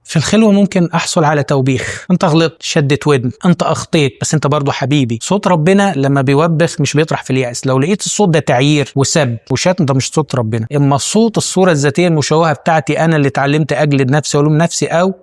في الخلوة ممكن أحصل على توبيخ، أنت غلطت، شدت ودن، أنت أخطيت، بس أنت برضو حبيبي. صوت ربنا لما بيوبخ مش بيطرح في اليأس. لو لقيت الصوت ده تعيير وسب وشتم، ده مش صوت ربنا. إما صوت الصورة الذاتية المشوهة بتاعتي أنا اللي اتعلمت أجلد نفسي وألوم نفسي، أو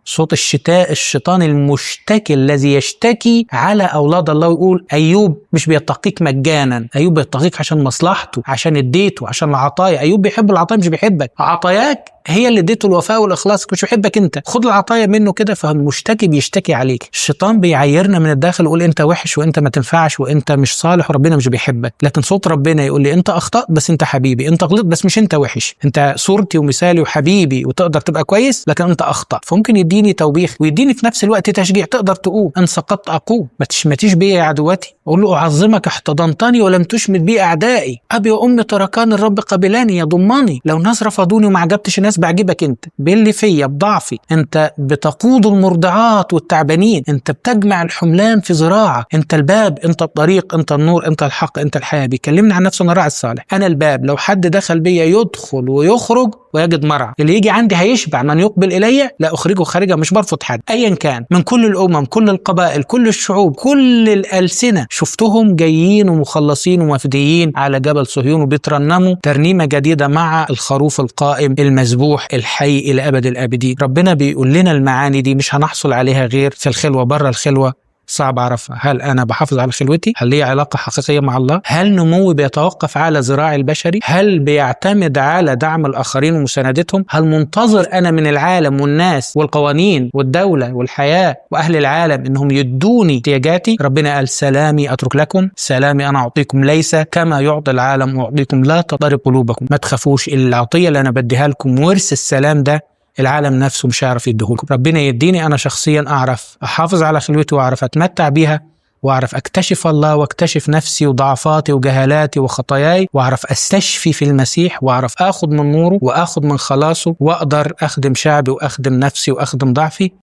صوت الشيطان المشتكي الذي يشتكي على أولاد الله ويقول أيوب مش بيتقيك مجانا، أيوب بيتقيك عشان مصلحته، عشان اديته، عشان العطايا. أيوب بيحب العطايا مش بيحبك، عطاياك هي اللي اديته الوفاء والإخلاص، مش بيحبك أنت، خد العطايا منه كده. فالمشتكي بيشتكي عليك. الشيطان بيعيرنا من الداخل يقول أنت وحش وأنت ما تنفعش وأنت مش صالح وربنا مش بيحبك. لكن صوت ربنا يقول لي أنت أخطأت بس أنت حبيبي، أنت غلطت بس مش أنت وحش، أنت صورتي ومثالي وحبيبي وتقدر تبقى كويس، لكن أنت أخطأت. فممكن يديني توبيخ ويديني في نفس الوقت تشجيع، تقدر تقوم، إن سقطت أقوم، ما تشمتيش بي يا عدوتي. أقول له أعظمك احتضنتني ولم تشمت بي أعدائي، أبي وأمي تركان الرب قبلاني يضمني، لو الناس رفضوني وما عجبتش الناس بعجبك أنت، باللي فيا بضعفي. أنت بتقود المرضعات والتعبانين، أنت بتجمع الحملان في ذراعك، أنت الباب، أنت الطريق، أنت النور، أنت الحق، أنت الحياة. بيكلمنا عن نفسه أنا الراعي الصالح، أنا الباب، لو حد دخل بيا يدخل ويخرج ويجد مرعى، اللي يجي عندي هيشبع، من يقبل إلي لا أخرجه خارجا. مش برفض حد أيا كان، من كل الأمم، كل القبائل، كل الشعوب، كل الألسنة، شفتهم جايين ومخلصين ومفديين على جبل صهيون وبيترنموا ترنيمة جديدة مع الخروف القائم المذبوح الحي إلى أبد الآبدين. ربنا بيقول لنا المعاني دي مش هنحصل عليها غير في الخلوة. بره الخلوة صعب أعرفها. هل أنا بحافظ على خلوتي؟ هل لي علاقة حقيقية مع الله؟ هل نموي بيتوقف على ذراع البشري؟ هل بيعتمد على دعم الآخرين ومساندتهم؟ هل منتظر أنا من العالم والناس والقوانين والدولة والحياة وأهل العالم إنهم يدوني احتياجاتي؟ ربنا قال سلامي أترك لكم، سلامي أنا أعطيكم، ليس كما يعطي العالم أعطيكم، لا تضطرب قلوبكم. ما تخافوش، العطية اللي أنا بديها لكم ورث السلام ده العالم نفسه مش هيعرف يديهولكم. ربنا يديني أنا شخصيا أعرف أحافظ على خلوتي وأعرف أتمتع بيها، وأعرف أكتشف الله واكتشف نفسي وضعفاتي وجهالاتي وخطاياي، وأعرف أستشفي في المسيح، وأعرف أخذ من نوره وأخذ من خلاصه، وأقدر أخدم شعبي وأخدم نفسي وأخدم ضعفي.